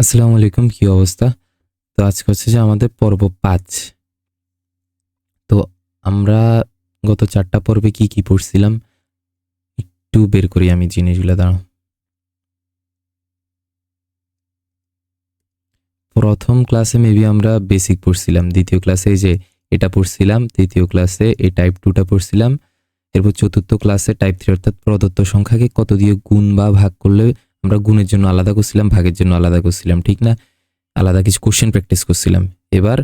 আসসালামু আলাইকুম, কি অবস্থা? তো আজকে হচ্ছে যে আমাদের পর্ব ৫। তো আমরা গত ৪টা পর্বে কি পড়ছিলাম একটু বের করি আমি জিনিসগুলো, দাঁড়াও। প্রথম ক্লাসে মেবি আমরা বেসিক পড়ছিলাম, দ্বিতীয় ক্লাসে এই যে এটা পড়ছিলাম, তৃতীয় ক্লাসে এই টাইপ 2 টা পড়ছিলাম, এরপর চতুর্থ ক্লাসে টাইপ 3 অর্থাৎ প্রদত্ত সংখ্যাকে কত দিয়ে গুণ বা ভাগ করলে আমরা গুণের জন্য আলাদা করছিলাম, ভাগের জন্য আলাদা করছিলাম, ঠিক না? আলাদা কিছু কোশ্চেন প্র্যাকটিস করছিলাম। এবার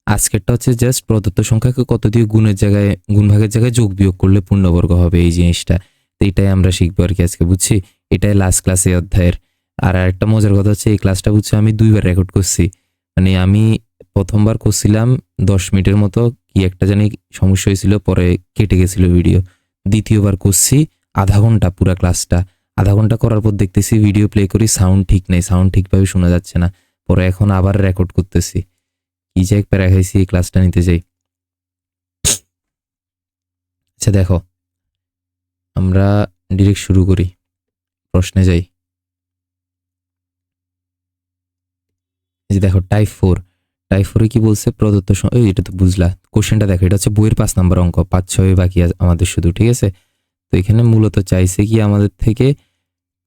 আজকেরটা হচ্ছে জাস্ট প্রদত্ত সংখ্যাকে কত দিয়ে গুণের জায়গায় গুণ ভাগের জায়গায় যোগ বিয়োগ করলে পূর্ণবর্গ হবে, এই জিনিসটা। তো এটাই আমরা শিখবো আর কি আজকে, বুঝছি? এটাই লাস্ট ক্লাস এই অধ্যায়ের। আর আরেকটা মজার কথা হচ্ছে এই ক্লাসটা বুঝছি আমি 2 বার রেকর্ড করছি। মানে আমি প্রথমবার করছিলাম 10 মিনিটের মতো, কি একটা জানি সমস্যা হয়েছিল, পরে কেটে গেছিল ভিডিও। দ্বিতীয়বার করছি আধা ঘন্টা পুরা ক্লাসটা। আধা ঘন্টা করার পর দেখতেছি ভিডিও প্লে করি, সাউন্ড ঠিক নেই, সাউন্ড ঠিকভাবে শোনা যাচ্ছে না। পরে এখন আবার রেকর্ড করতেছি। কি যে এক প্যারা খাইছি এই ক্লাসটা নিতে যাই। আচ্ছা দেখো, আমরা ডিরেক্ট শুরু করি, প্রশ্নে যাই। এই যে দেখো টাইপ 4 কি বলছে? প্রদত্ত এটা তো বুঝলা, কোশ্চেনটা দেখো, এটা হচ্ছে বইয়ের 5 নাম্বার অঙ্ক, 5-6 বাকি আমাদের শুধু, ঠিক আছে? তো এখানে মূলত চাইছে কি আমাদের থেকে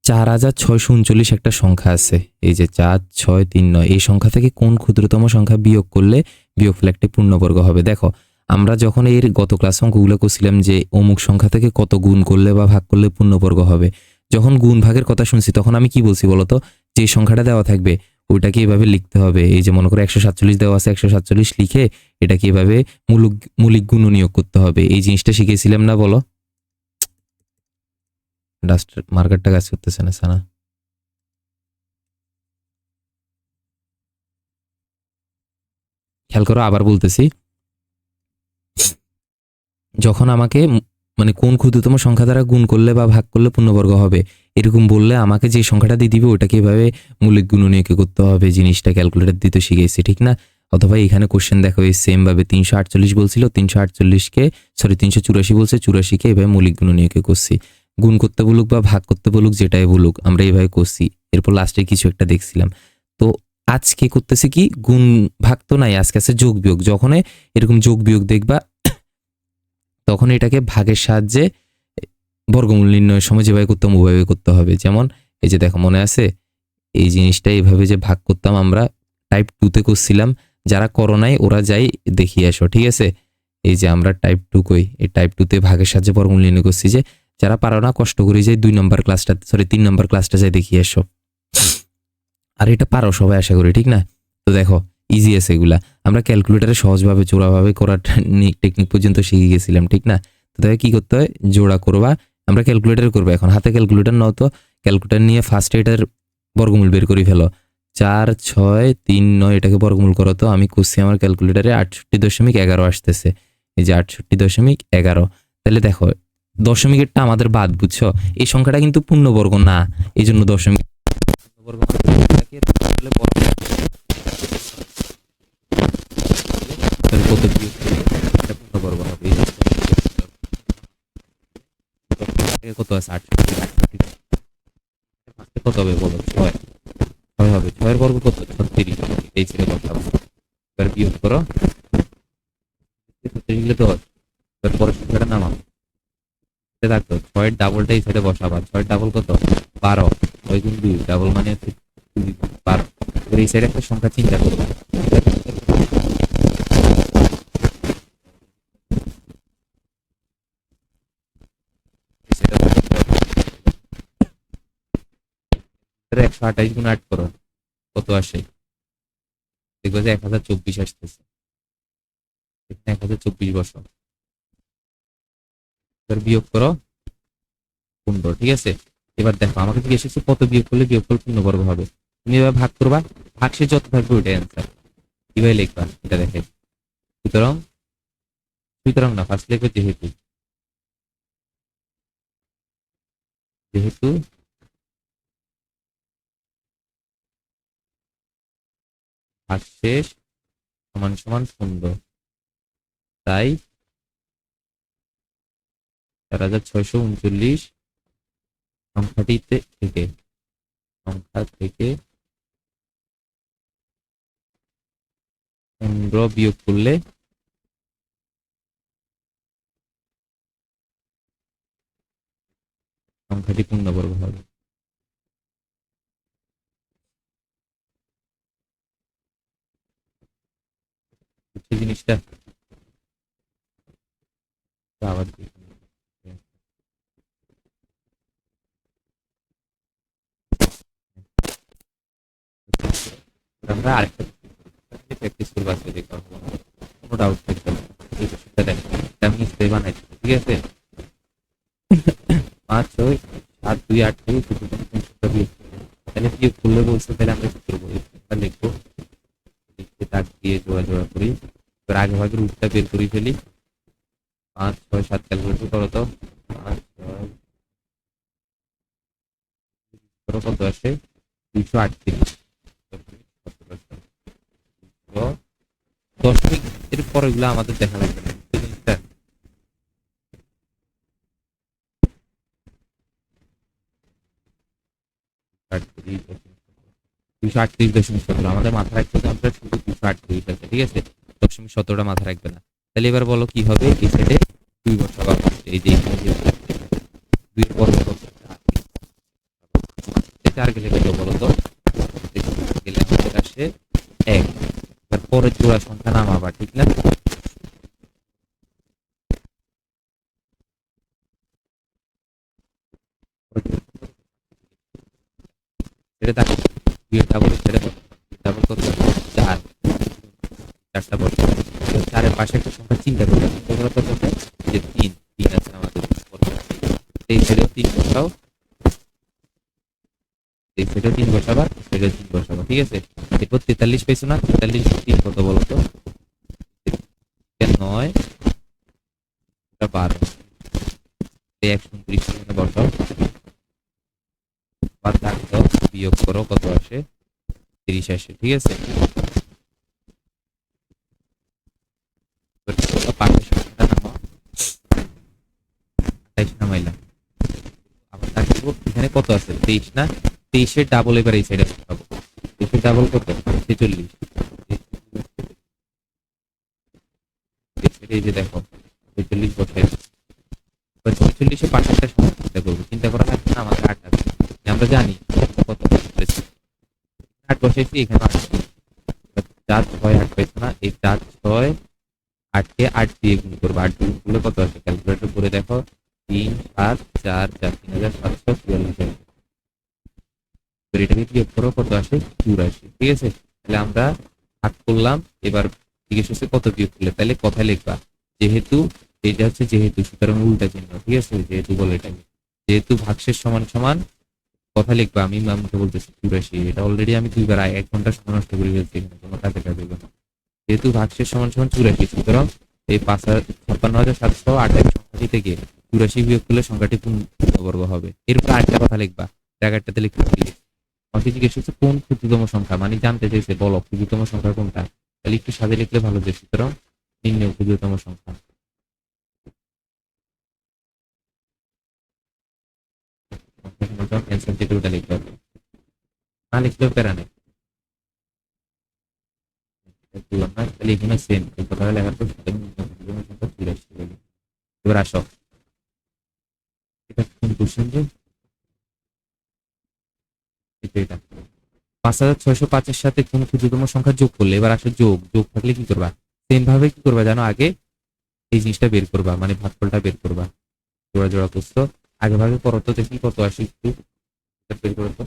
4,639 একটা সংখ্যা আছে, এই যে 4,639, এই সংখ্যা থেকে কোন ক্ষুদ্রতম সংখ্যা বিয়োগ করলে বিয়োগফল একটি পূর্ণবর্গ হবে। দেখো, আমরা যখন এর গত ক্লাস অঙ্কগুলো করছিলাম যে অমুক সংখ্যা থেকে কত গুণ করলে বা ভাগ করলে পূর্ণবর্গ হবে, যখন গুণ ভাগের কথা শুনছি তখন আমি কি বলছি বলতো? যে সংখ্যাটা দেওয়া থাকবে ওইটাকে এভাবে লিখতে হবে। এই যে মনে করো 147 দেওয়া আছে, 147 লিখে এটাকে এভাবে মূলিক মূলিক গুণনীয়ক করতে হবে। এই জিনিসটা শিখেছিলাম না, বলো? ডাস্টার মার্কারটা কাজ করতেছে না সানা। খেয়াল করো, আবার বলতেছি, যখন আমাকে মানে কোন ক্ষুদ্রতম সংখ্যা দ্বারা গুণ করলে বা ভাগ করলে পূর্ণবর্গ হবে এরকম বললে আমাকে যে সংখ্যাটা দিয়ে দিবে ওটাকে এভাবে মৌলিক গুণনীয়কে করতে হবে। জিনিসটা ক্যালকুলেটর দিতে শিখেছি, ঠিক না? অথবা এখানে কোশ্চেন দেখো এই সেম ভাবে 348 বলছিল, 348কে সরি 384 বলছে, 84কে এভাবে মৌলিক গুণনীয়কে করছি। গুণ করতে বলুক বা ভাগ করতে বলুক, যেটাই বলুক আমরা এইভাবে করছি। এরপর লাস্টে কিছু একটা দেখছিলাম। তো আজকে করতেছি কি, গুণ ভাগ তো নাই, আজকে আছে যোগ বিয়োগ। যখন এরকম যোগ বিয়োগ দেখবা তখন এটাকে ভাগের সাহায্যে বর্গমূল নির্ণয়ের সময় যেভাবে করতাম ওভাবে করতে হবে। যেমন এই যে দেখো, মনে আছে এই জিনিসটা এইভাবে যে ভাগ করতাম আমরা টাইপ 2 তে করছিলাম। যারা করো নাই ওরা যাই দেখিয়ে আসো, ঠিক আছে? এই যে আমরা টাইপ 2 কই, এই টাইপ 2 তে ভাগের সাহায্যে বর্গমূল নির্ণয় করছি। যে যারা পারো না কষ্ট করে যাই 2 নম্বর ক্লাসটা সরি 3 নম্বর ক্লাসটা যাই দেখিয়ে আসো। আর এটা পারো সবাই আশা করি, ঠিক না? তো দেখো ইজি আছে এগুলা। আমরা ক্যালকুলেটারে সহজভাবে জোড়াভাবে করার টেকনিক পর্যন্ত শিখে গেছিলাম, ঠিক না? তো দেখো কি করতে হয়, জোড়া করবা। আমরা ক্যালকুলেটারে করবো এখন, হাতে ক্যালকুলেটার নাও তো। ক্যালকুলেটার নিয়ে ফার্স্টে এটার বর্গমূল বের করে ফেলো। 4,6,3,9 এটাকে বর্গমূল করো তো। আমি করছি আমার ক্যালকুলেটারে 68.11 আসতেছে। এই যে 68.11। তাহলে দেখো দশমিকেরটা আমাদের বাদ, বুঝছো? এই সংখ্যাটা কিন্তু পূর্ণবর্গ না, এই জন্য দশমিক বর্গ এটাকে তাহলে বর্গ তাহলে কত বিয়োগ করলে এটা পূর্ণবর্গ হবে। এই জিনিসটা কত আছে 68, কত হবে বলো? 6 6 হবে। 6 এর বর্গ কত? 36। এই ছিল কথা। এবার বিয়োগ করো, 36 লিখলে 10। এবার পরের সংখ্যাটা নামাও, থাকতো 6 এর ডাবলটা এই সাইডে বসাবা। 6 এর ডাবল কত? 12। 6 গুণ 2 ডাবল মানে হচ্ছে 12। এবার এই সাইডে একটা সংখ্যা চিন্তা করবো, এই সাইডে 128 গুণ 8 করো, কত আসে? দেখবো যে 1024 আসতেছে। এখানে 1024 বসো। এবার বিয়োগ করো 15, ঠিক আছে? এবার দেখো আমাকে জিজ্ঞেস করছে কত বিয়োগ করলে বিয়োগফল পূর্ণবর্গ হবে। তুমি এবার ভাগ করবা, ভাগশেষ যত থাকবে ওইটাই অ্যান্সার। কিভাবে লিখবা এটা দেখে। সুতরাং সুতরাং না, ফার্স্ট লিখবে যেহেতু। যেহেতু ভাগশেষ সমান সমান 15, তাই 4,639 সংখ্যা থেকে বিয়োগ করলে সংখ্যাটি পূর্ণবর্গ হবে। বুঝছো জিনিসটা? আবার দেখি। আমরা আরেকটা প্র্যাকটিস করবো আজকে, দেখো কোনো ডাউট থাকবে না। এই কোশ্চেনটা দেখো, এটা আমি স্প্রে বানাইছি, ঠিক আছে? 5 6 7 2 8 থেকে ক্ষুদ্রতম সংখ্যা বিয়োগ করবে। তাহলে বিয়োগ করলে বলছে, তাহলে আমরা কি করবো? এই সংখ্যা লিখবো, লিখে দাগ দিয়ে জোড়া জোড়া করি। এবার আগে ভাগের রুটটা বের করে ফেলি। 5 6 7 ক্যালকুলেট করো তো। 5 6 করো, কত আসে? 238। দশমিক এর পরেগুলো আমাদের দেখা লাগবে না, এই জিনিসটা। 238.17 আমাদের মাথা রাখতে হবে, আমরা শুধু 238 আছে, ঠিক আছে? 0.17টা মাথা রাখবে না। তাহলে এবার বলো কি হবে? এই সাইডে 2 বসাবা, এই যে এখানে যে 2 এর পরে 4 গেলে কত বলো তো? গেলে আমাদের আসে 1। এবার পরের জোড়া সংখ্যা নামাবা, ঠিক না? এটা দেখো, 2 এর ডাবল ছেড়ে বলো, ডাবল কত? 4, 4টা বসে। 4 এর পাশে একটা সংখ্যা চিন্তা করবে, চিন্তা করা কত হবে? যে 3, 3 আছে আমাদের। এই ছেড়েও 3 বসাও, এই সাইডে 3 বসাবা, এই সাইডে 3 বসাবা, ঠিক আছে? এরপর 43 পাইছো না? 43 3 কত বলো তো? 9 এটা 12, এই 129 এখানে বসাও, বাদ দাগ দাও, বিয়োগ করো, কত আসে? 30 আসে, ঠিক আছে? পাশের সংখ্যাটা নামাও, 28 নামাইলাম। আবার দাগ দিব, এখানে কত আছে? 23 না? 23 এর ডাবল এবার এই সাইডে বসাবো। 23 এর ডাবল কত? 46। এই সাইডে এই যে দেখো 46 বসাই। 46-এ পাশেরটা সংখ্যা চিন্তা করবো, চিন্তা করা লাগবে না, আমাদের 8 আছে, আমরা জানি কত বলেছি। 8 বসাইছি, এখানে 8, 4 6 8 পাইছো না? এই 4 6 8 কে 8 দিয়ে গুণ করবো, 8 গুণ করলে কত আসে? ক্যালকুলেটর করে দেখো, 3 7 4 4 3744। এটাকে বিয়োগ করো, কত আসে? 84, ঠিক আছে? তাহলে আমরা ভাগ করলাম, এবার জিজ্ঞেস করছে কত বিয়োগ করলে, তাহলে কথায় লিখবা যেহেতু, এটা হচ্ছে যেহেতু, সুতরাং উল্টা চিহ্ন, ঠিক আছে? যেহেতু বলে এটাকে, যেহেতু ভাগশেষ সমান সমান, কথা লিখবা, আমি আমাকে বলতেছি 84, এটা অলরেডি আমি 2 বার 1 ঘন্টা সময় নষ্ট করে ফেলছি, এখানে কোনো কাজে কাজে না। যেহেতু ভাগশেষ সমান সমান 84, সুতরাং এই 56,728 সংখ্যাটি থেকে 84 বিয়োগ করলে সংখ্যাটি পূর্ণবর্গ হবে। এরপর আরেকটা কথা লিখবা, জায়গাটাতে লিখতে আমাকে জিজ্ঞেস করছে কোন ক্ষুদ্রতম সংখ্যা, মানে জানতে চাইছে বলো ক্ষুদ্রতম সংখ্যা কোনটা, তাহলে একটু সাথে লিখলে ভালো যে, সুতরাং নির্ণয় ক্ষুদ্রতম সংখ্যা। অ্যান্সার যেটা ওটা লিখতে হবে, না লিখলেও প্যারা নেই, বললাম না? তাহলে এখানে সেম এই কথাটা লেখার পর ক্ষুদ্রতম সংখ্যা 84। এবার আসো, এটা কোন কোশ্চেন যে? এটা 5,605-এর সাথে কোন ক্ষুদ্রতম সংখ্যা যোগ করলে, এবার আসো যোগ, যোগ থাকলে কি করবা? সেম ভাবে কি করবা জানো? আগে এই জিনিসটা বের করবা, মানে ভাগফলটা বের করবা, জোড়া জোড়া করছো, আগে ভাগে করো তো, দেখি কত আসে, একটু বের করো তো।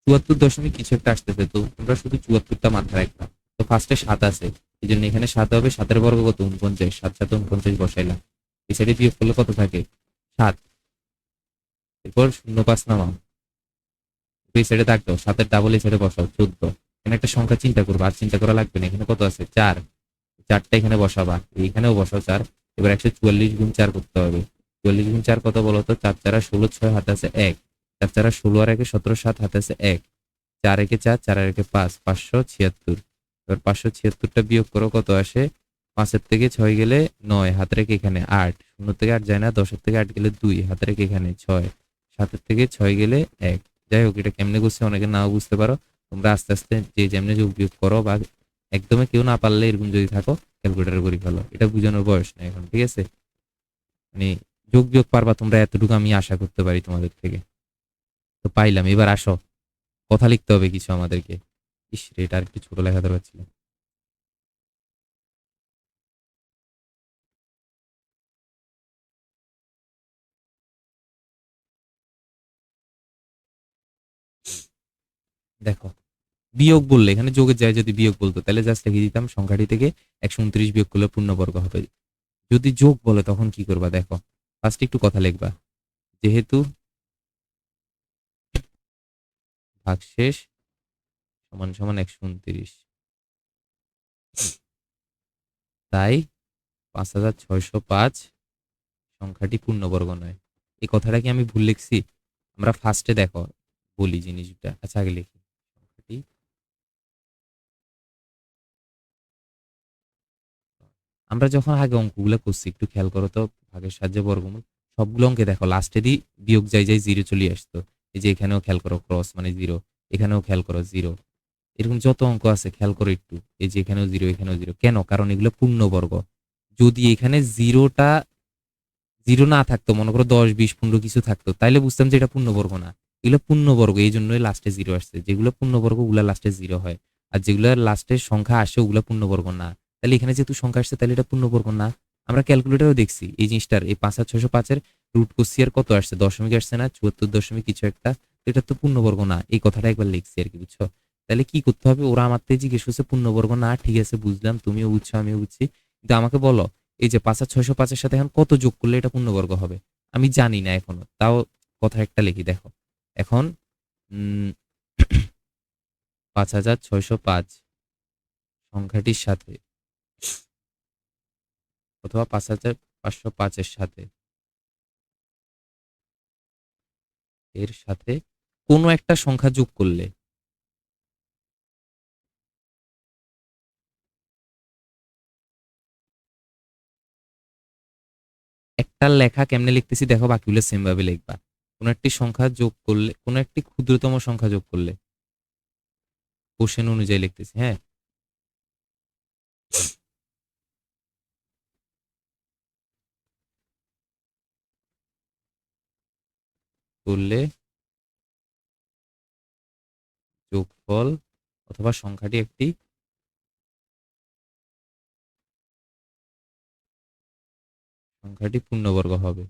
74 দশমিক কিছু একটা আসতেছে, তো তোমরা শুধু 74টা মাথায় রাখবা। তো ফার্স্টে 7 আছে, এই জন্য এখানে 7 হবে, 7-এর বর্গ কত? 49, 7 7 49 বসাইলাম। এই সাইডে বিয়োগ করলে কত থাকে? 7। এরপর 0 5 নামাও, এই সাইডে দাগ দাও, 7-এর ডাবল এই সাইডে বসাও, 14। এখানে একটা সংখ্যা চিন্তা করবা, আর চিন্তা করা লাগবে না, এখানে কত আছে? 4, 4টা এখানে বসাবা, এইখানেও বসাও 4। এবার 144 গুণ 4 করতে হবে। 44 গুণ 4 কত বলো তো? 4 4 16, 6 হাতে আছে 1, 4 4 16 আর 1 17, 7 হাতে আছে 1, 4 1 4, 4 আর 1 5, 576। এবার 576টা বিয়োগ করো, কত আসে? 5-এর থেকে 6 গেলে 9, হাতে রেখে এখানে 8, 0 থেকে 8 যায় না, 10-এর থেকে 8 গেলে 2, হাতে রেখে এখানে 6, 7-এর থেকে 6 গেলে 1। যাই হোক, এটা কেমনে করছে অনেকে নাও বুঝতে পারো, তোমরা আস্তে আস্তে যে যেমনে যোগ বিয়োগ করো বা একদমই কেউ না পারলে এরকম যদি থাকো ক্যালকুলেটারে করে ফেলো, এটা বোঝানোর বয়স না এখন, ঠিক আছে? মানে যোগ বিয়োগ পারবা তোমরা, এতটুকু আমি আশা করতে পারি তোমাদের থেকে। তো পাইলাম, এবার আসো, কথা লিখতে হবে কিছু আমাদেরকে। ইস রে, এটা আর একটু ছোট লেখা দরকার ছিল। দেখো, বিয়োগ বললে এখানে যোগের যায় যদি বিয়োগ বলতো তাহলে জাস্ট লিখে দিতাম সংখ্যাটি থেকে 129 বিয়োগ করলে পূর্ণবর্গ হবে। যদি যোগ বলে তখন কি করবা দেখো, ফার্স্ট একটু কথা লিখবা, যেহেতু ভাগশেষ সমান সমান 129, তাই 5605 সংখ্যাটি পূর্ণবর্গ নয়। এই কথাটা কি আমি ভুল লিখছি? আমরা ফার্স্টে দেখো বলি জিনিসটা, আচ্ছা আগে লিখি সংখ্যাটি। আমরা যখন আগে অঙ্কগুলো করছি একটু খেয়াল করো তো, ভাগের সাহায্যে বর্গমূল সবগুলো অঙ্কে দেখো লাস্টে দিয়ে বিয়োগ যাই যাই জিরো চলে আসতো। এই যে এখানেও খেয়াল করো ক্রস মানে জিরো, এখানেও খেয়াল করো জিরো, এরকম যত অঙ্ক আছে খেয়াল করো একটু, এই যে এখানেও জিরো এখানেও জিরো, কেন? কারণ এগুলো পূর্ণবর্গ। যদি এখানে জিরোটা জিরো না থাকতো, মনে করো 10, 20, 15 কিছু থাকতো, তাইলে বুঝতাম যে এটা পূর্ণবর্গ না। এগুলো পূর্ণবর্গ, এই জন্যই লাস্টে জিরো আসছে। যেগুলো পূর্ণবর্গ ওগুলা লাস্টে জিরো হয়, আর যেগুলো লাস্টের সংখ্যা আসে ওগুলো পূর্ণবর্গ না। তাহলে এখানে যেহেতু সংখ্যা আসছে তাহলে এটা পূর্ণবর্গ না। আমরা ক্যালকুলেটারও দেখছি এই জিনিসটার, এই 5,605-এর রুট করছি আর কত আসছে, দশমিক আসছে না, 74 দশমিক কিছু একটা, তো এটা তো পূর্ণবর্গ না। এই কথাটা একবার লিখছি আর কি, বুঝছো? তাহলে কি করতে হবে, ওরা আমার থেকে জিজ্ঞেস করছে পূর্ণবর্গ না, ঠিক আছে বুঝলাম, তুমিও বুঝছো আমিও বুঝছি, কিন্তু আমাকে বলো এই যে 5,605-এর সাথে এখন কত যোগ করলে এটা পূর্ণবর্গ হবে? আমি জানি না এখনো, তাও কথা একটা লিখি দেখো। এখন 5,605 সংখ্যাটির সাথে অথবা 5,505-এর সাথে, এর সাথে কোনো একটা সংখ্যা যোগ করলে, একটা লেখা কেমনে লিখতেছি দেখো, বাকিগুলো সেম ভাবে লিখবা। কোনো একটি সংখ্যা যোগ করলে, কোনো একটি ক্ষুদ্রতম সংখ্যা যোগ করলে, কোশ্চেন অনুযায়ী লিখতেছি, হ্যাঁ, করলে যোগফল অথবা সংখ্যাটি একটি পূর্ণবর্গ হবে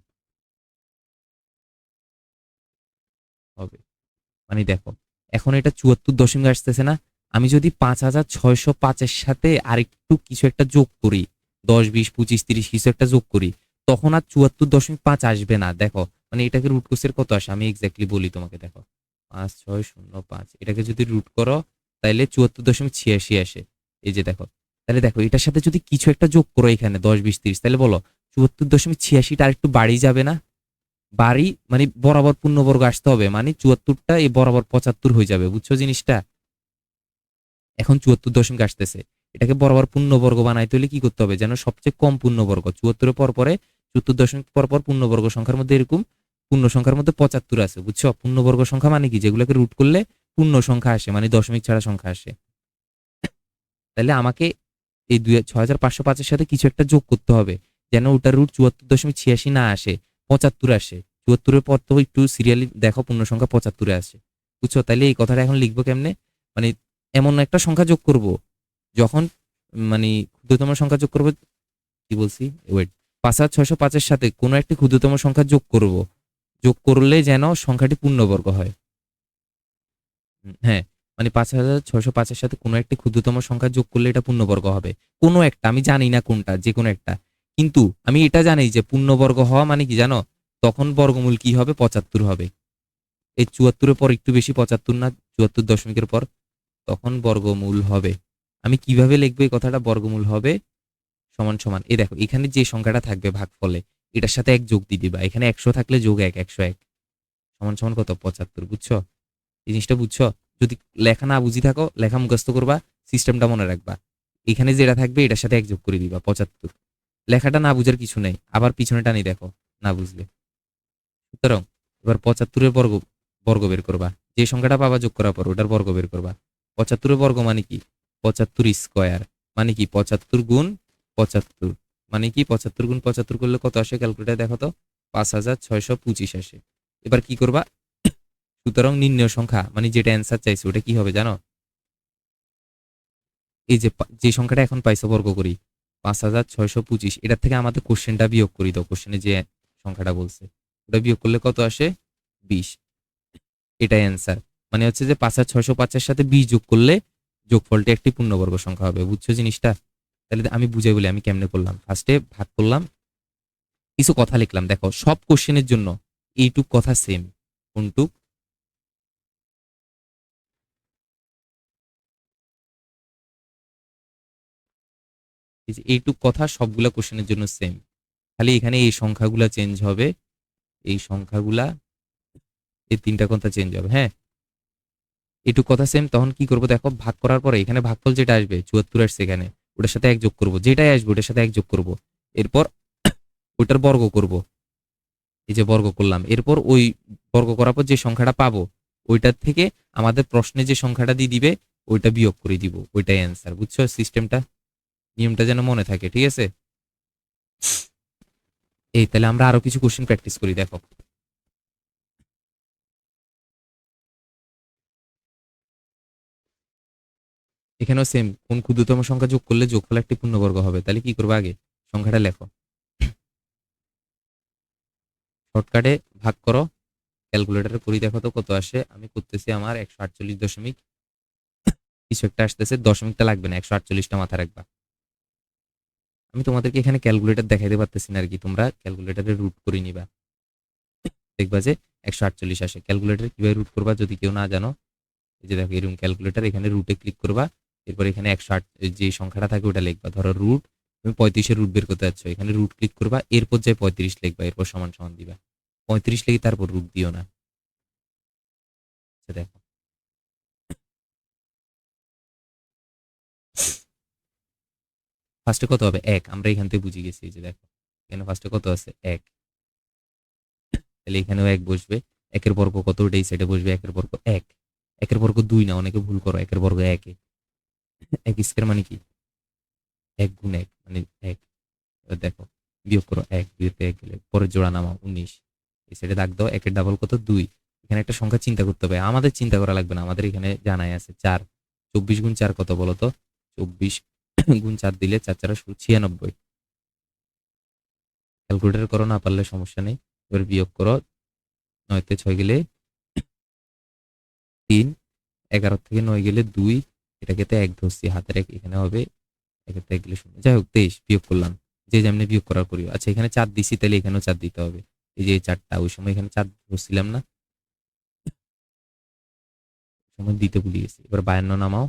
হবে মানে দেখো, এখন এটা 74 দশমিক আসতেছে না, আমি যদি 5,605-এর সাথে আরেকটু কিছু একটা যোগ করি, 10, 20, 25, 30 কিছু একটা যোগ করি, তখন আর 74.5 আসবে না। দেখো মানে এটাকে রুট কোর্সের কত আসে আমি এক্স্যাক্টলি বলি তোমাকে, দেখো 5,605 এটাকে যদি রুট করো তাহলে 74.86 আসে। এই যে দেখো, তাহলে দেখো এটার সাথে যদি কিছু একটা যোগ করো এখানে 10, 20, 30, তাহলে বলো 74.86টা আর একটু বাড়ি যাবে না? বাড়ি মানে বরাবর পূর্ণবর্গ আসতে হবে, মানে 74টা এই বরাবর 75 হয়ে যাবে, বুঝছো জিনিসটা? এখন 74 দশমিক আসতেছে, এটাকে বরাবর পূর্ণবর্গ বানাইতে হলে কি করতে হবে, যেন সবচেয়ে কম পূর্ণবর্গ 74-এর পর পরে 74 দশমিক পর পর পূর্ণবর্গ সংখ্যার মধ্যে এরকম পূর্ণ সংখ্যার মধ্যে 75 আছে, বুঝছো? পূর্ণবর্গ সংখ্যা মানে কি, যেগুলোকে রুট করলে পূর্ণ সংখ্যা আসে, মানে দশমিক ছাড়া সংখ্যা আসে। তাহলে আমাকে এই 6,505-এর সাথে কিছু একটা যোগ করতে হবে, যেন ওটার রুট 74.86 না আসে, 75 আসে। 74-এর পর তো একটু সিরিয়ালি দেখো পূর্ণ সংখ্যা 75-এ আসে, বুঝছো? তাহলে এই কথাটা এখন লিখবো কেমনে, মানে এমন একটা সংখ্যা যোগ করব যখন, মানে ক্ষুদ্রতম সংখ্যা যোগ করবো, কি বলছি ওয়েট, 5,605-এর সাথে কোনো একটি ক্ষুদ্রতম সংখ্যা যোগ করব, যোগ করলে যেন সংখ্যাটি পূর্ণবর্গ হয়। হ্যাঁ, মানে 5,605-এর সাথে কোনো একটি ক্ষুদ্রতম সংখ্যা যোগ করলে এটা পূর্ণবর্গ হবে। কোনো একটা, আমি জানি না কোনটা, যে কোনো একটা, কিন্তু আমি এটা জানি যে পূর্ণবর্গ হওয়া মানে কি জানো, তখন বর্গমূল কি হবে, 75 হবে। এই 74-এর পর একটু বেশি 75 না, 74 দশমিকের পর, তখন বর্গমূল হবে। আমি কিভাবে লিখবো এই কথাটা, বর্গমূল হবে সমান সমান, এই দেখো এখানে যে সংখ্যাটা থাকবে ভাগফলে এটার সাথে এক যোগ দিয়ে দিবা, এখানে 100 থাকলে যোগ 1, 101 সমান সমান কত, 75, বুঝছো? এই জিনিসটা বুঝছো? যদি লেখা না বুঝি থাকো লেখা মুখস্থ করবা, সিস্টেমটা মনে রাখবা। এখানে যেটা থাকবে এটার সাথে 1 যোগ করে দিবা 75। লেখাটা না বুঝার কিছু নেই, আবার পিছনে টানি দেখো না বুঝলে। সুতরাং এবার 75-এর বর্গ বর্গ বের করবা, যে সংখ্যাটা পাবা যোগ করার পর ওটার বর্গ বের করবা। 75-এর বর্গ মানে কি? 75 স্কোয়ার মানে কি? 75 গুণ 75 মানে কি? 75 গুণ 75 করলে কত আসে? ক্যালকুলেটার দেখো তো, 5625 আসে। এবার কি করবা? সুতরাং নির্ণয় সংখ্যা মানে যেটা অ্যান্সার চাইছে ওটা কি হবে জানো? এই যে যে সংখ্যাটা এখন পাইছো বর্গ করি 5625, এটার থেকে আমাদের কোশ্চেনটা বিয়োগ করি দাও। কোশ্চেনে যে সংখ্যাটা বলছে ওটা বিয়োগ করলে কত আসে? 20। এটাই অ্যান্সার। মানে হচ্ছে যে 5605-এর সাথে 20 যোগ করলে যোগফলটি একটি পূর্ণবর্গ সংখ্যা হবে। বুঝছো জিনিসটা? তাহলে আমি বুঝাই বলি আমি কেমনে করলাম। ফার্স্টে ভাগ করলাম, কিছু কথা লিখলাম। দেখো সব কোশ্চেনের জন্য এইটুক কথা সেম। কোনটুক? এই যে এইটুক কথা সবগুলা কোশ্চেনের জন্য সেম, খালি এখানে এই সংখ্যাগুলা চেঞ্জ হবে। এই সংখ্যাগুলা, এই 3টা কথা চেঞ্জ হবে। হ্যাঁ, এইটুক কথা সেম। তখন কি করবো দেখো, ভাগ করার পরে এখানে ভাগফল যেটা আসবে 74 আসছে এখানে, ওটার সাথে 1 যোগ করবো। যেটাই আসবে ওটার সাথে 1 যোগ করবো। এরপর ওইটার বর্গ করব। এই যে বর্গ করলাম, এরপর ওই বর্গ করার পর যে সংখ্যাটা পাবো ওইটার থেকে আমাদের প্রশ্নে যে সংখ্যাটা দিয়ে দিবে ওইটা বিয়োগ করে দিব। ওইটাই অ্যান্সার। বুঝছো সিস্টেমটা? নিয়মটা যেন মনে থাকে, ঠিক আছে? এই তাহলে আমরা আরো কিছু কোশ্চেন প্র্যাকটিস করি। দেখো এখানেও সেম, কোন ক্ষুদ্রতম সংখ্যা যোগ করলে যোগফল একটি পূর্ণবর্গ হবে। তাহলে কি করবো? আগে সংখ্যাটা লেখো, শর্টকাটে ভাগ করো। ক্যালকুলেটরে করি দেখো তো কত আসে। আমি করতেছি, আমার 148 দশমিক কিছু একটা আসতেছে। দশমিকটা লাগবে না, 148টা মাথা রাখবা। আমি তোমাদেরকে এখানে ক্যালকুলেটর দেখাইতে পারতেছি না আর কি, তোমরা ক্যালকুলেটরে রুট করে নিবা, দেখবা যে 148 আসে। ক্যালকুলেটর কিভাবে রুট করবা যদি কেউ না জানো, এই যে দেখো এরকম ক্যালকুলেটর, এখানে রুটে ক্লিক করবা। এরপর এখানে 108 যে সংখ্যাটা থাকে ওটা লিখবা। ধরো রুট, তুমি 35-এর রুট বের করতে যাচ্ছ, এখানে রুট ক্লিক করবা, এরপর যে 35 লিখবা, এরপর সমান সমান দিবা। 35 লিখে তারপর রুট দিও না। আচ্ছা দেখো, ফার্স্টে কত হবে? 1। আমরা এখান থেকে বুঝে গেছি। এই যে দেখো এখানে ফার্স্টে কত আছে? 1। তাহলে এখানেও 1 বসবে। একের বর্গ কত? ওটা এই সাইডে বসবে। একের বর্গ 1। একের বর্গ 2 না, অনেকে ভুল করো। একের বর্গ 1। 1 স্কয়ার মানে কি? 1 গুণ 1 মানে 1। এবার দেখো বিয়োগ করো, 1 2 তে 1 গেলে পরের জোড়া নামাও 19। এই সাইডে দাগ দাও। একের ডাবল কত? 2। এখানে একটা সংখ্যা চিন্তা করতে হবে, আমাদের চিন্তা করা লাগবে না, আমাদের এখানে জানাই আছে 4। 24 গুণ 4 কত বলো তো? 24 গুণ 4 দিলে 4 4 96। ক্যালকুলেটর করো, না পারলে সমস্যা নেই। এবার বিয়োগ করো, 9 তে 6 গেলে 3, 11 থেকে 9 গেলে 2, এটাকে তো 1 ধরছি, হাতের 1 এখানে হবে, একের থেকে গেলে 0। যাই হোক 23 বিয়োগ করলাম, যে যেমনি বিয়োগ করার করিও। আচ্ছা এখানে 4 দিছি, তাহলে এখানেও 4 দিতে হবে। এই যে 4টা, ওই সময় এখানে 4 ধরছিলাম না, সময় দিতে ভুলে গেছি। এবার 52 নামাও।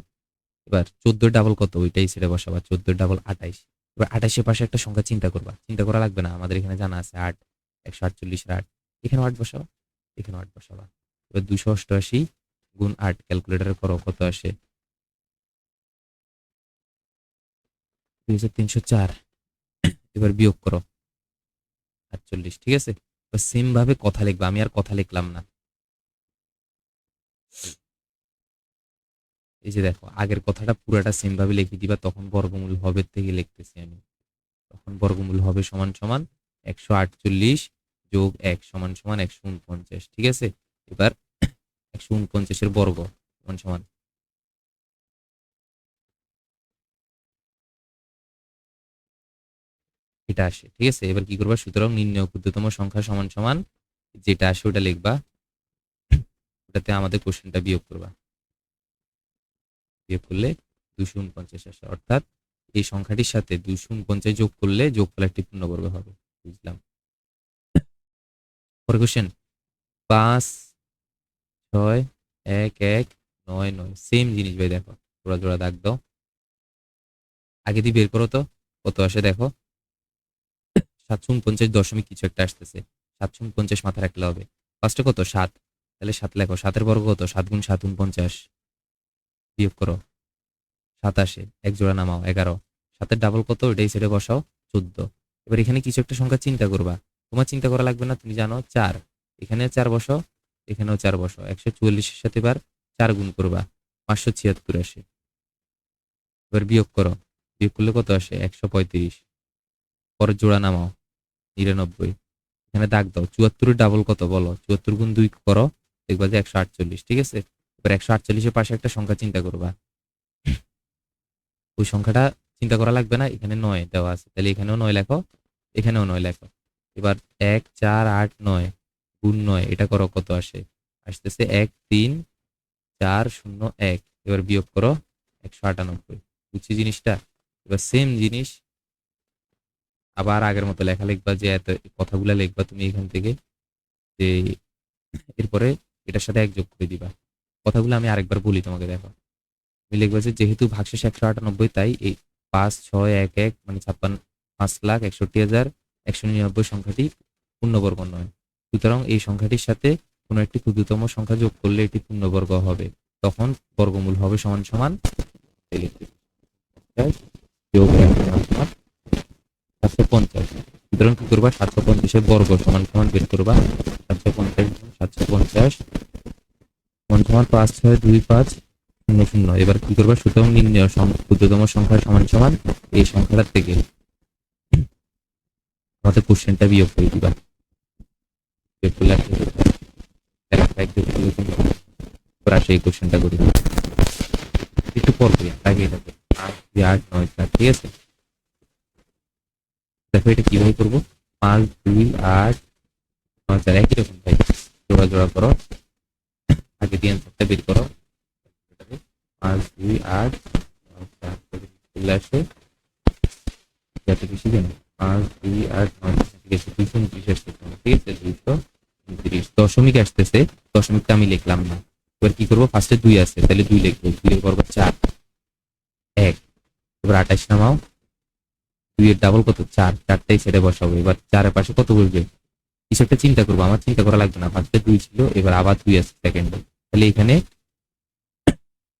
এবার 14 ডাবল কত? ওইটাই ছেড়ে বসাবা। 14 ডাবল 28। এবার 28-এর পাশে একটা সংখ্যা চিন্তা করবা, চিন্তা করা লাগবে না, আমাদের এখানে জানা আছে 8। 148-এর 8, এখানে 8 বসাবা, এখানে 8 বসাবা। এবার 288 গুণ 8 ক্যালকুলেটরে করো কত আসে? 2304। এবার বিয়োগ করো 48। ঠিক আছে? সেম ভাবে কথা লিখবা, আমি আর কথা লিখলাম না। এই যে দেখো আগের কথাটা পুরাটা সেম ভাবে লিখে দিবা। তখন বর্গমূল হবে থেকে লিখতেছি আমি, তখন বর্গমূল হবে সমান সমান 148 যোগ 1 সমান সমান 149। ঠিক আছে? এবার 149-এর বর্গ সমান সমান এটা আসে। ঠিক আছে? এবার কি করবা? সুতরাং নির্ণয় ক্ষুদ্রতম সংখ্যা সমান সমান যেটা আসে ওটা লিখবা, ওটাতে আমাদের কোশ্চেনটা বিয়োগ করবা। বিয়োগ করলে 249 আসে, অর্থাৎ এই সংখ্যাটির সাথে 249 যোগ করলে যোগফল একটি পূর্ণবর্গ হবে। বুঝলাম? পরের কোশ্চেন, 5 6 1 1 9 9, সেম জিনিস ভাই। দেখো জোড়া জোড়া দাগ দাও, আগে দিয়ে বের করো তো কত আসে। দেখো 749 দশমিক কিছু একটা আসতেছে। 749 মাথা রাখলে হবে। ফার্স্টে কত? 7। তাহলে 7 লেখো। 7-এর বর্গ কত? 7 গুণ 7 49। বিয়োগ করো, 7 আসে, এক জোড়া নামাও 11, 7-এর ডাবল কত, ওইটাই ছেড়ে বসাও 14। এবার এখানে কিছু একটা সংখ্যা চিন্তা করবা, তোমার চিন্তা করা লাগবে না, তুমি জানো 4, এখানে 4 বসাও, এখানেও 4 বসাও, 144-এর সাথে এবার 4 গুণ করবা, 576 আসে। এবার বিয়োগ করো, বিয়োগ করলে কত আসে, 135। পরের জোড়া নামাও 99, এখানে দাগ দাও, 74-এর ডাবল কত বলো, 74 গুণ 2 করো, দেখবা যে 148, ঠিক আছে। এবার 148-এর পাশে একটা সংখ্যা চিন্তা করবা, ওই সংখ্যাটা চিন্তা করা লাগবে না, এখানে 9 দেওয়া আছে, তাহলে এখানেও 9 লেখো, এখানেও 9 লেখো। এবার 1 4 8 9 গুণ 9, এটা করো, কত আসে, আসতেছে 1 3 4 0 1। এবার বিয়োগ করো 198, বুঝছি জিনিসটা। এবার সেম জিনিস আবার আগের মতো লেখা লিখবা, যে এত কথাগুলা লিখবা তুমি এখান থেকে, যে এরপরে এটার সাথে 1 যোগ করে দিবা। কথাগুলো আমি আরেকবার বলি তোমাকে, দেখো। তুমি লিখবা যে যেহেতু ভাগশেষ 198, তাই এই 5611 মানে 5,61,61,199 সংখ্যাটি পূর্ণবর্গ নয়। সুতরাং এই সংখ্যাটির সাথে কোনো একটি ক্ষুদ্রতম সংখ্যা যোগ করলে এটি পূর্ণবর্গ হবে, তখন বর্গমূল হবে সমান সমান যোগ 750। সুতরাং কি করবা, 750-এর বর্গ সমান সমান বের করবা, 750 750 সমান সমান 56250। এবার কি করবা, সুতরাং নির্ণয় ক্ষুদ্রতম সংখ্যা সমান সমান এই সংখ্যাটা থেকে আমাদের কোশ্চেনটা বিয়োগ করে দিবা। বিয়োগ করলে আসে এই কোশ্চেনটা করি, একটু পর করি, আগে এটাকে 5 2 8 9 4, ঠিক আছে। দেখো এটা কিভাবে করবো, 5 2 8 9 4 একই রকম ভাই, জোড়া জোড়া করো, আগে দিয়ে অ্যান্সারটা বের করো, 5 2 8 9 4 চলে আসে, এত বেশি কেন, 5 2 8 9 ঠিক আছে, 229 আসছে, ঠিক আছে, 229 দশমিক আসতেছে, দশমিকটা আমি লিখলাম না। এবার কি করবো, ফার্স্টে 2 আছে, তাহলে 2 লিখবো, 2 এর বর্গ 4 1। এবার 28 নামাও, 2 এর ডাবল কত 4, 4টাই ছেড়ে বসাবো। এবার 4-এর পাশে কত বসবে, কিছু একটা চিন্তা করবো, আমার চিন্তা করা লাগবে না, ফার্স্টে 2 ছিল, এবার আবার 2 আছে সেকেন্ডে, তাহলে এখানে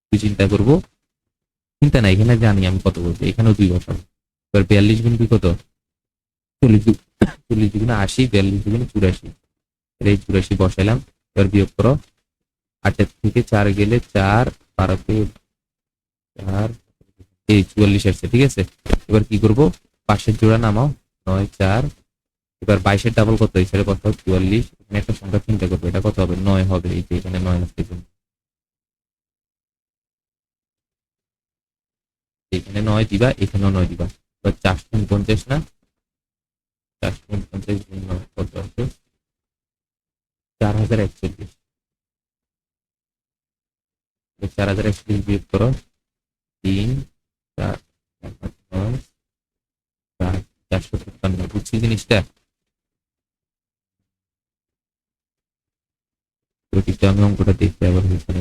2 চিন্তা করবো, চিন্তা না, এখানে জানি আমি কত বলবো, এখানেও 2 বসাবো। এবার 42 গুণ 2 কত, 40 গুণ 80, 42 গুণ 84, এই 84 বসাইলাম। এবার বিয়োগ করো, 8 থেকে 4 গেলে 4, 12 4, এই 44 আসছে, ঠিক আছে। এবার কি করবো, পাশের জোড়া নামাও 9 4। এবার 22-এর ডাবল কত, এই সাইডে কত 44, এখানে একটা সংখ্যা চিন্তা করবো, এটা কত হবে, 9 হবে, এই যে এখানে 9 আসছে, এখানে 9 দিবা, এখানেও 9 দিবা। এবার 450 না, 450 গুণ 9 কত আছে, 4041। 4041 বিয়োগ করো, 3 4 9 4 455, বুঝছি জিনিসটা। প্রতিটা আমি অঙ্কটা দেখতে আবার হয়েছে,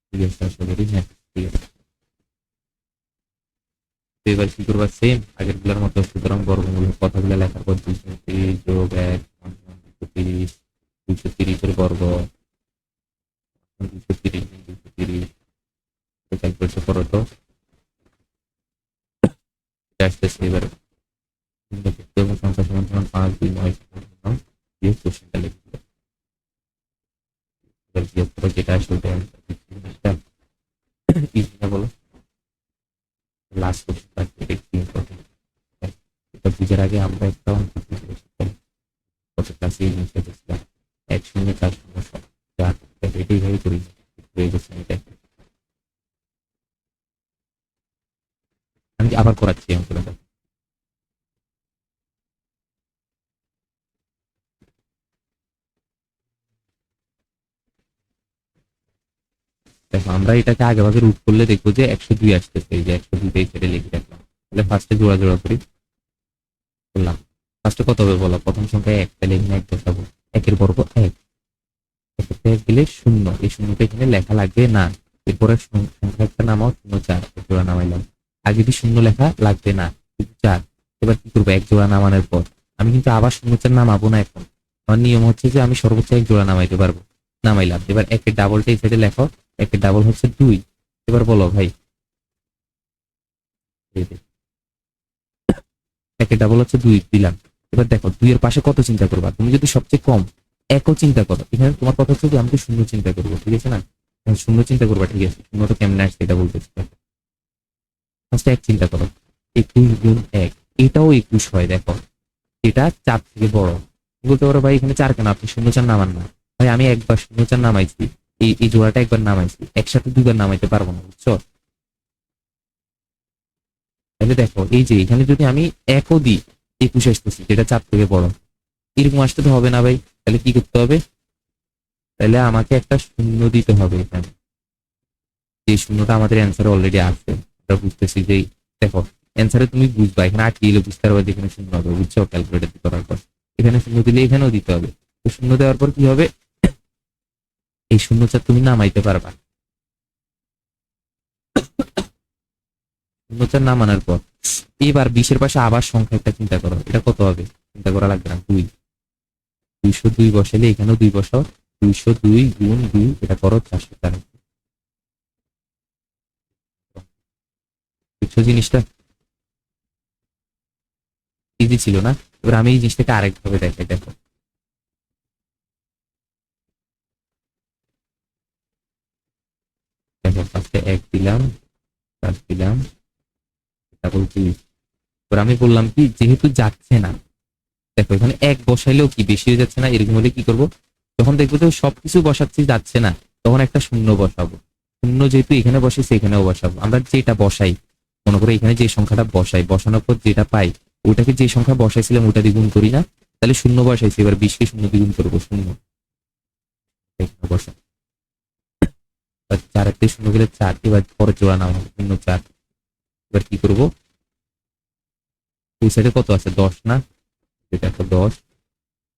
ঠিক আছে, আশা করি হ্যাঁ ঠিক আছে। তো এবার কি করবা, সেম আগের গুলার মতো, সুতরাং বর্গমূল কথাগুলো লেখার পর 230 যোগ 1 230, 230-এর বর্গ 230 230 ক্যালকুলেট করো তো, আসতেছে। এবার সংখ্যা সমান সমান 5 2 9 দিয়ে কোশ্চেনটা লিখবে, এবার বিয়োগ করো, যেটা আসবে ওটা জিনিসটা ইজি না বলো, লাস্ট কোশ্চেন থাকবে, এটা কি ইম্পর্টেন্ট, এটা বুঝার আগে আমরা একটা অঙ্ক কত ক্লাসে এই জিনিসটা দেখছিলাম, 1 0 4 0 7 এটাই ভাবে করি হয়ে গেছে। এটা আমি আবার করাচ্ছি অঙ্কটা, দেখো আমরা এটাকে আগে ভাগে রুট করলে দেখবো যে 102 আসতেছে, এই যে 102 সেটা লিখে রাখলাম। তাহলে ফার্স্টে জোড়া জোড়া করি, করলাম। ফার্স্টে কত হবে বলো, প্রথম সংখ্যা 1, তাহলে এখানে 1 বসাবো, 1-এর বর্গ 1, 1 গেলে 0, এই শূন্যটা এখানে লেখা লাগবে না। এরপরে সংখ্যা একটা নামাও 0 4, জোড়া নামাইলাম, আগে কি 0 লেখা লাগবে না, 4। এবার কি করবো, 1 জোড়া নামানোর পর আমি কিন্তু আবার 0 4 নামাবো না, এখন আমার নিয়ম হচ্ছে যে আমি সর্বোচ্চ 1 জোড়া নামাইতে পারবো। নামাইলাম। এবার একের ডাবলটা এই সাইডে লেখো, একের ডাবল হচ্ছে 2। এবার বলো ভাই, এই যে, একের ডাবল হচ্ছে 2 দিলাম। এবার দেখো 2 এর পাশে কত চিন্তা করবা, তুমি যদি সবচেয়ে কম একও চিন্তা করো, এখানে তোমার কথা হচ্ছে যে আমি তো শূন্য চিন্তা করবো, ঠিক আছে না? শূন্য চিন্তা করবা, ঠিক আছে, শূন্যটা কেমনে আসছে এটা বলতেছি। ফার্স্টে এক চিন্তা করো, 21 গুণ 1, এটাও 21 হয়। দেখো এটা 4 থেকে বড়। বলতে পারো ভাই এখানে 4 কেন, আপনি 0 4 নামান না। ভাই আমি একবার 0 4 নামাইছি, এই জোড়াটা একবার নামাইছি, একসাথে দুইবার নামাইতে পারবো না, বুঝছো? তাহলে দেখো এই যে এখানে যদি আমি একও দিই, 21 আসতেছি, যেটা 4 থেকে বড়, এরকম আসতে তো হবে না ভাই। তাহলে কি করতে হবে? তাহলে আমাকে একটা শূন্য দিতে হবে এখানে, যে শূন্যটা আমাদের অ্যান্সারে অলরেডি আছে। আমরা বুঝতেছি যে, দেখো অ্যান্সারে তুমি বুঝবা, এখানে আটকে গেলে বুঝতে পারবে যে এখানে শূন্য হবে, বুঝছো? ক্যালকুলেটর করার পর এখানে শূন্য দিলে এখানেও দিতে হবে। তো শূন্য দেওয়ার পর কি হবে, এই 0 4 তুমি নামাইতে পারবা। 0 4 নামানোর পর এবার 20-এর পাশে আবার সংখ্যা একটা চিন্তা করো, এটা কত হবে? চিন্তা করা লাগবে না, 2। 202 বসাইলে এখানেও 2 বসাও, 202 গুণ 2, এটা করো 404। বুঝছো জিনিসটা? ইজি ছিল না? এবার আমি এই জিনিসটাকে আরেক ভাবে দেখাই, দেখো দেখো ফার্স্টে 1 দিলাম, 4 দিলাম, তারপর 2। এবার আমি বললাম কি, যেহেতু যাচ্ছে না, দেখো এখানে 1 বসাইলেও কি বেশি হয়ে যাচ্ছে না? এরকম হলে কি করব, যখন দেখবো তো সবকিছু বসাচ্ছি যাচ্ছে না, তখন একটা শূন্য বসাবো। শূন্য যেহেতু এখানে বসেছে এখানেও বসাবো। আমরা যেটা বসাই, মনে করো এখানে যে সংখ্যাটা বসাই, বসানোর পর যেটা পাই, ওটাকে যে সংখ্যা বসাইছিলাম ওটা দিয়ে গুণ করি না? তাহলে শূন্য বসাইছি, এবার 20-কে শূন্য দিয়ে গুণ করবো, শূন্য। এখানে বসা, 4 থেকে শূন্য গেলে 4, এবার পরে জোড়া নাও 0 4। এবার কি করবো, ওই সাইডে কত আছে, 10 না? দেখো 10,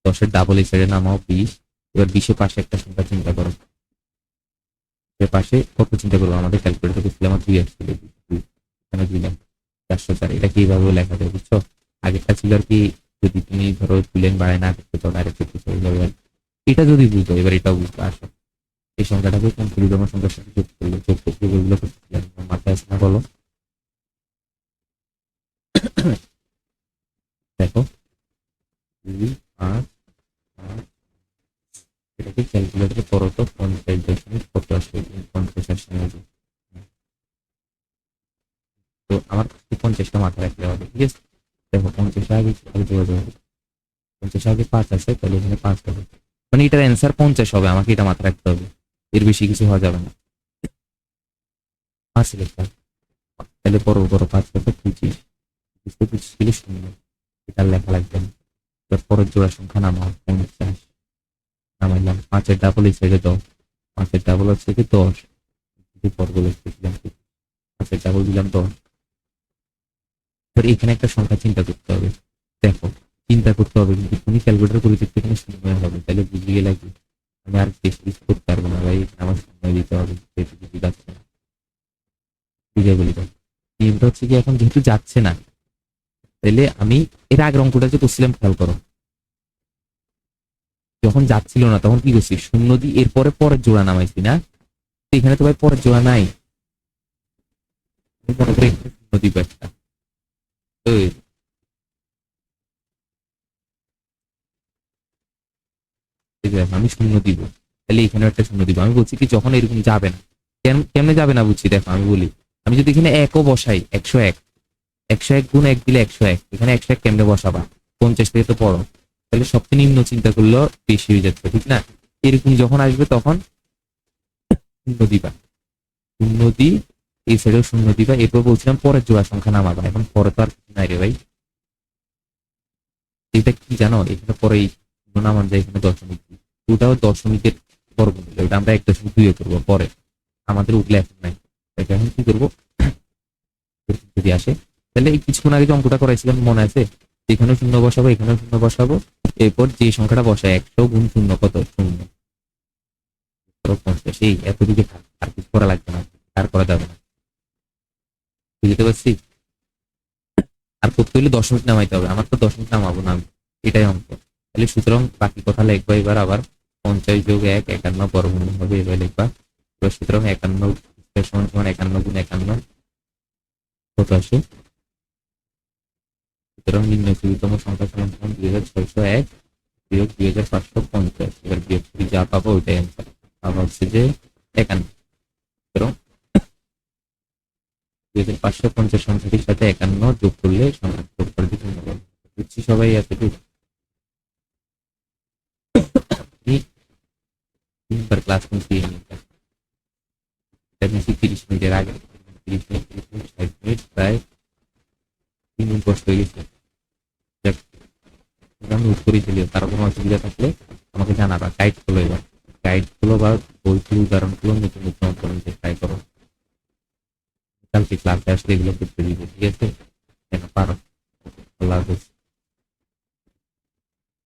10-এর ডাবল এই সাইডে নামাও 20। এবার 20-এর পাশে একটা সংখ্যা চিন্তা করো, এর পাশে কত চিন্তা করবো, আমাদের ক্যালকুলেটর করছিলাম, আমার 2 আসছিল, 2 এখানে দিলাম 404। এটা কি এইভাবে লেখা যায়, বুঝছো? আগেরটা ছিল আর কি, যদি তুমি ধরো 2 লাইন বাড়ায় না করতে চাও, ডাইরেক্ট করতে চাও, এইভাবে আর কি। এটা যদি বুঝো, এবার এটাও বুঝতে আসো, এই সংখ্যাটাকে কোন পরিবর্তন সংখ্যার সাথে যোগ করলে, যোগ করতে এগুলো করতেছিলাম, মাথায় আসে না বলো? দেখো 2 5 5, এটাকে ক্যালকুলেটরে করো তো, 50.85 50 আসে না? তো আমার 50টা মাথায় রাখতে হবে, ঠিক আছে? দেখো 50 আগে আগে যোগাযোগ হবে, 50 আগে 5 আছে, তাহলে এখানে 5 হবে, মানে এটার অ্যান্সার 50 হবে, আমাকে এটা মাথায় রাখতে হবে, এর বেশি কিছু হওয়া যাবে না। 5 লিখতে হবে। তাহলে বড় বড় 5 কত, 25, 25 গেলে শূন্য, এটা আর লেখা লাগবে না। এবার পরের জোড়া সংখ্যা নামাও, 50 নামাইলাম, 5-এর ডাবল এই সাইডে 10, 5-এর ডাবল হচ্ছে কি 10, পর্ব লিখতেছিলাম, 5-এর ডাবল দিলাম 10। এবার এখানে একটা সংখ্যা চিন্তা করতে হবে, দেখো চিন্তা করতে হবে, কিন্তু তুমি ক্যালকুলেটর করে দেখতে এখানে সময় হবে, তাহলে বুঝিয়ে লাগবে। আমি আর বেশি কিছু করতে পারবো না ভাই, আমার সময় দিতে হবে, যেহেতু কিছু যাচ্ছে না। বুঝে বলি ভাই, নিয়মটা হচ্ছে কি, এখন যেহেতু যাচ্ছে না, তাহলে আমি এর আগের অঙ্কটা যে করছিলাম খেয়াল করো, যখন যাচ্ছিল না তখন কি করছি, শূন্য দিয়ে এরপরে পরের জোড়া নামাইছি না? তো এখানে তো ভাই পরের জোড়া নাই, আমি মনে করি এখানে শূন্য দিব একটা। ওই, এই যে দেখো, আমি শূন্য দিব, তাহলে এখানে একটা শূন্য দিব। আমি বলছি কি, যখন এরকম যাবে না, কেমনে যাবে না বুঝছি, দেখো আমি বলি, আমি যদি এখানে একও বসাই, 101, 101 গুণ 1 দিলে 101, এখানে 101 কেমনে বসাবা, 50 থেকে তো বড়, তাহলে সবচেয়ে নিম্ন চিন্তা করলেও বেশি হয়ে যাচ্ছে, ঠিক না? এরকম যখন আসবে তখন শূন্য দিবা, শূন্য দিই, এই সাইডেও শূন্য দিবা। এরপর বলছিলাম পরের জোড়া সংখ্যা নামাবা, এখন পরে তো আর কিছু নাই রে ভাই। এটা কি জানো, এখানে পরে এই শূন্য নামান যায়, এখানে দশমিক দিই, ওটাও দশমিকের বর্গমূল, ওটা আমরা 1.2 করবো পরে, আমাদের উঠলে এখন নাই। তাই এখন কি করবো, যদি আসে, তাহলে এই কিছুক্ষণ আগে যে অঙ্কটা করাইছিলাম মনে আছে, এখানেও শূন্য বসাবো, এখানেও শূন্য বসাবো, এরপর যে সংখ্যাটা বসায় 100 গুণ শূন্য কত, শূন্য। সেই এতটুকু থাক, আর কিছু করা লাগবে না, আর করা যাবে না, বুঝতে পারছি? আর করতে হলে দশমিক নামাইতে হবে, আমার তো দশমিক নামাবো না আমি, এটাই অঙ্ক। তাহলে সুতরাং বাকি কথা লিখবো এবার আবার, 50+1 51 বর্গমূল হবে, এভাবে লিখবা। সুতরাং 51 সমান সমান 51 গুণ 51 কত আসে? সুতরাং নির্ণয় ক্ষুদ্রতম সংখ্যা সমান সমান 2601 বিয়োগ 2550। এবার বিয়োগ করি, যা পাবো ওইটাই অ্যান্সার। পাবো হচ্ছে যে 51। সুতরাং 2550 সংখ্যাটির সাথে 51 যোগ করলে সংখ্যা যোগ করে দিতে হবে। বুঝছি সবাই এতটুকু? তিনবার ক্লাস নিচ্ছি, এটা নিচ্ছি 30 মিনিটের আগে। 30 মিনিট 60 মিনিট, প্রায় 3 দিন কষ্ট হয়ে গেছে। আমি উত্তরই দিলিও, কারো কোনো অসুবিধা থাকলে আমাকে জানাবা। গাইড গুলো এবার গাইড গুলো বা বইগুলো উদাহরণগুলো নতুন নতুন অঙ্কন ট্রাই করো। কালকে ক্লাসে আসলে এগুলো করতে দিবে, ঠিক আছে? যেন পারো। আল্লাহ হাফেজ।